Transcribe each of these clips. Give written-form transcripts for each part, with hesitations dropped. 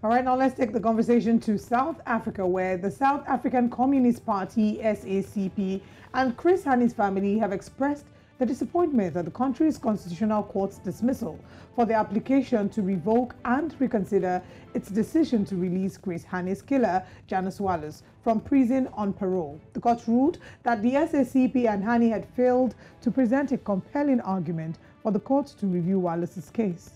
All right, now let's take the conversation to South Africa, where the South African Communist Party, SACP, and Chris Hani's family have expressed the disappointment at the country's constitutional court's dismissal for the application to revoke and reconsider its decision to release Chris Hani's killer, Janusz Walus, from prison on parole. The court ruled that the SACP and Hani had failed to present a compelling argument for the court to review Walus's case.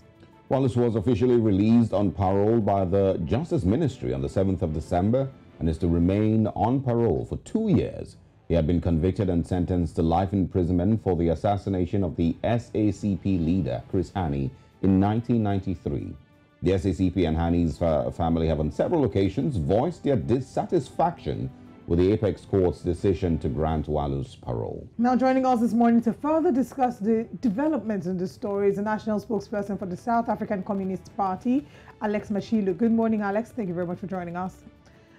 Walus was officially released on parole by the Justice Ministry on the 7th of December and is to remain on parole for 2 years. He had been convicted and sentenced to life imprisonment for the assassination of the SACP leader, Chris Hani, in 1993. The SACP and Hani's family have on several occasions voiced their dissatisfaction with the Apex Court's decision to grant Walus parole. Now joining us this morning to further discuss the developments in this story is the National Spokesperson for the South African Communist Party, Alex Mashilo. Good morning, Alex. Thank you very much for joining us.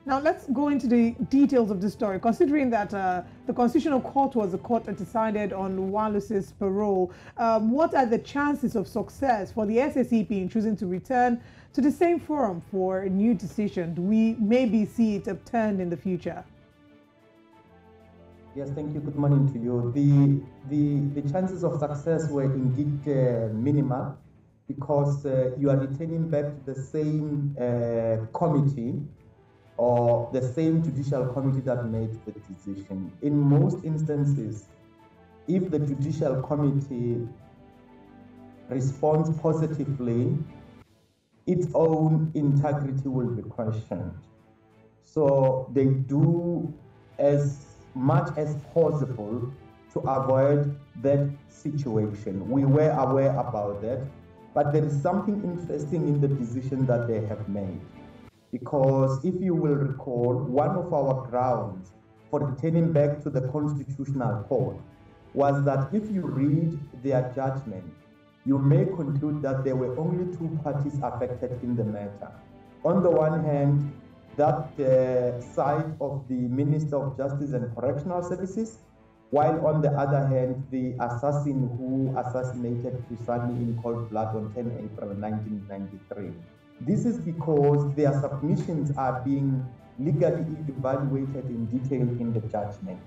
Now let's go into the details of the story. Considering that the Constitutional Court was the court that decided on Walus's parole, what are the chances of success for the SACP in choosing to return to the same forum for a new decision? Do we maybe see it upturned in the future? Yes, thank you. Good morning to you. The chances of success were indeed minimal because you are returning back to the same committee or the same judicial committee that made the decision. In most instances, if the judicial committee responds positively, its own integrity will be questioned. So they do as much as possible to avoid that situation. We were aware about that, but there is something interesting in the decision that they have made. Because if you will recall, one of our grounds for returning back to the Constitutional Court was that if you read their judgment, you may conclude that there were only two parties affected in the matter. On the one hand, that side of the Minister of Justice and Correctional Services, while on the other hand, the assassin who assassinated Chris Hani in cold blood on 10 April 1993. This is because their submissions are being legally evaluated in detail in the judgment.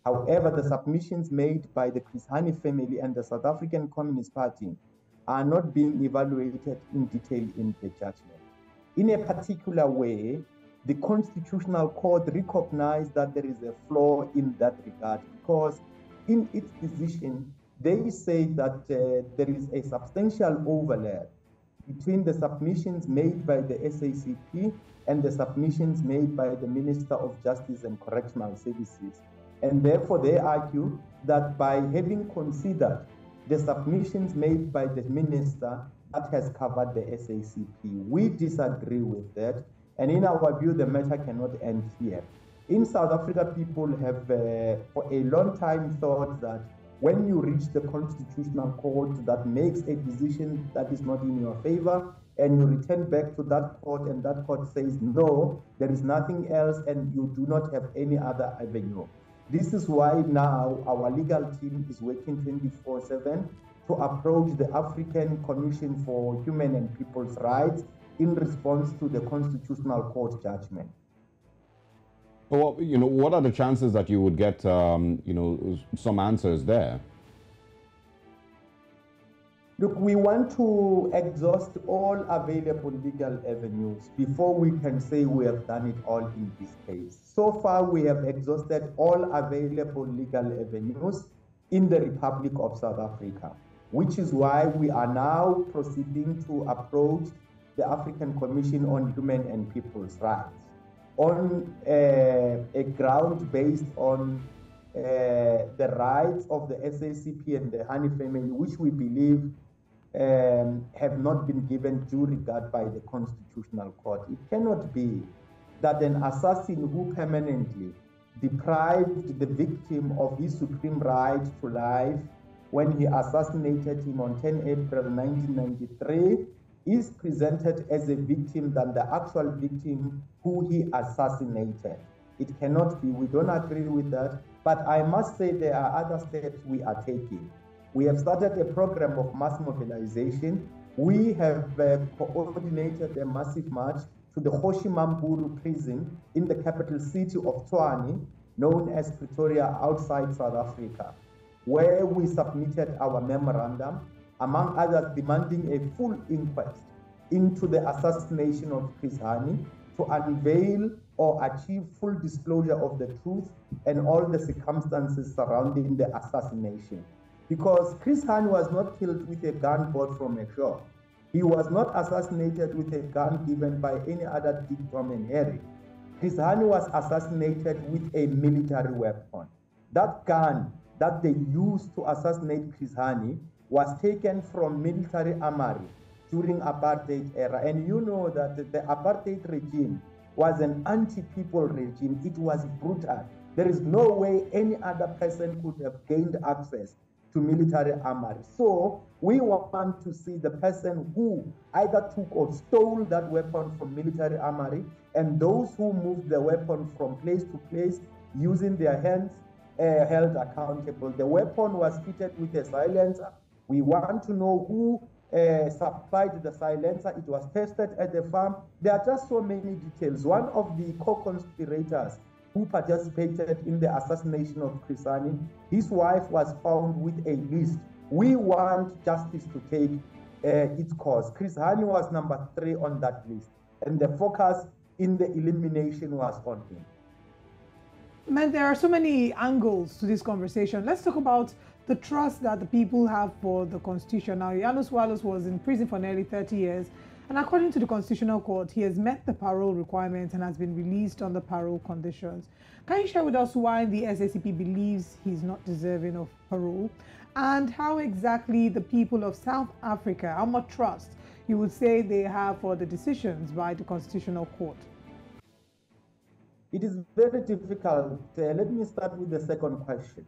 However, the submissions made by the Chris Hani family and the South African Communist Party are not being evaluated in detail in the judgment. In a particular way, the Constitutional Court recognized that there is a flaw in that regard because in its decision, they say that there is a substantial overlap between the submissions made by the SACP and the submissions made by the Minister of Justice and Correctional Services. And therefore, they argue that by having considered the submissions made by the Minister, that has covered the SACP. We disagree with that. And in our view, the matter cannot end here. In South Africa, people have for a long time thought that when you reach the Constitutional Court that makes a decision that is not in your favor, and you return back to that court and that court says, no, there is nothing else and you do not have any other avenue. This is why now our legal team is working 24/7 to approach the African Commission for Human and People's Rights in response to the Constitutional Court judgment. Well, what are the chances that you would get, some answers there? Look, we want to exhaust all available legal avenues before we can say we have done it all in this case. So far, we have exhausted all available legal avenues in the Republic of South Africa, which is why we are now proceeding to approach the African Commission on Human and People's Rights on a ground based on the rights of the SACP and the Hani family, which we believe have not been given due regard by the Constitutional Court. It cannot be that an assassin who permanently deprived the victim of his supreme right to life when he assassinated him on 10 April 1993 is presented as a victim than the actual victim who he assassinated. It cannot be. We don't agree with that. But I must say there are other steps we are taking. We have started a program of mass mobilization. We have coordinated a massive march to the Hoshimamburu prison in the capital city of Tshwane, known as Pretoria, outside South Africa, where we submitted our memorandum, among others demanding a full inquest into the assassination of Chris Hani to unveil or achieve full disclosure of the truth and all the circumstances surrounding the assassination. Because Chris Hani was not killed with a gun bought from a shop. He was not assassinated with a gun given by any other Dick, Tom, and Harry. Chris Hani was assassinated with a military weapon. That gun that they used to assassinate Chris Hani was taken from military armory during apartheid era. And you know that the apartheid regime was an anti-people regime. It was brutal. There is no way any other person could have gained access to military armory. So we want to see the person who either took or stole that weapon from military armory, and those who moved the weapon from place to place using their hands held accountable. The weapon was fitted with a silencer. We want to know who supplied the silencer. It was tested at the farm. There are just so many details. One of the co-conspirators who participated in the assassination of Chris Hani, his wife was found with a list. We want justice to take its course. Chris Hani was number 3 on that list, and the focus in the elimination was on him. Man, there are so many angles to this conversation. Let's talk about the trust that the people have for the Constitution. Now, Janusz Walus was in prison for nearly 30 years, and according to the Constitutional Court, he has met the parole requirements and has been released on the parole conditions. Can you share with us why the SACP believes he's not deserving of parole, and how exactly the people of South Africa, how much trust you would say they have for the decisions by the Constitutional Court? It is very difficult. Let me start with the second question.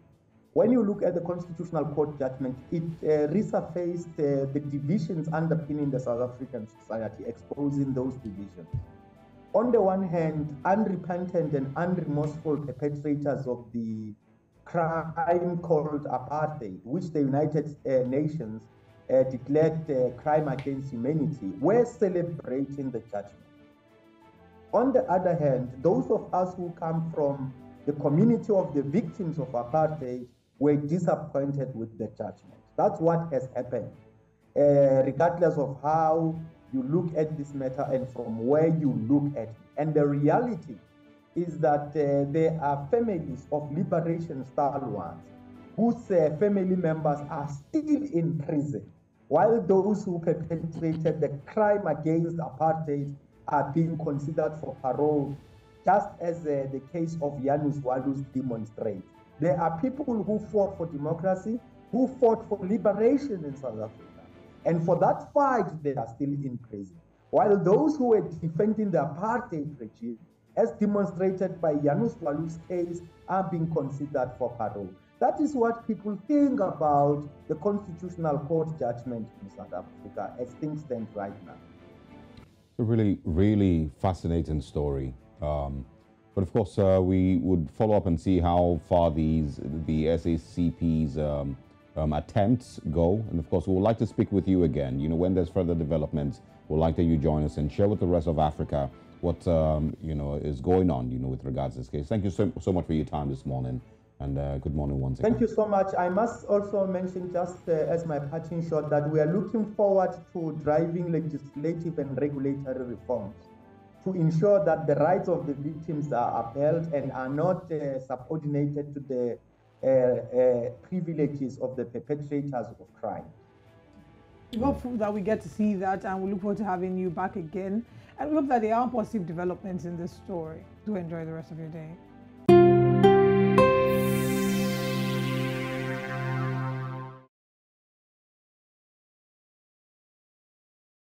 When you look at the Constitutional Court judgment, it resurfaced the divisions underpinning the South African society, exposing those divisions. On the one hand, unrepentant and unremorseful perpetrators of the crime called apartheid, which the United Nations declared crime against humanity, were celebrating the judgment. On the other hand, those of us who come from the community of the victims of apartheid were disappointed with the judgment. That's what has happened, regardless of how you look at this matter and from where you look at it. And the reality is that there are families of liberation stalwarts whose family members are still in prison, while those who perpetrated the crime against apartheid are being considered for parole, just as the case of Janusz Walus demonstrates. There are people who fought for democracy, who fought for liberation in South Africa. And for that fight, they are still in prison. While those who were defending the apartheid regime, as demonstrated by Janusz Walus' case, are being considered for parole. That is what people think about the Constitutional Court judgment in South Africa as things stand right now. It's a really, really fascinating story. But of course, we would follow up and see how far the SACP's attempts go. And of course, we would like to speak with you again. You know, when there's further developments, we'd like that you join us and share with the rest of Africa what you know is going on. You know, with regards to this case. Thank you so much for your time this morning, and good morning once again. Thank you so much. I must also mention, just as my parting shot, that we are looking forward to driving legislative and regulatory reforms to ensure that the rights of the victims are upheld and are not subordinated to the privileges of the perpetrators of crime. We hope that we get to see that, and we look forward to having you back again. And we hope that there are positive developments in this story. Do enjoy the rest of your day.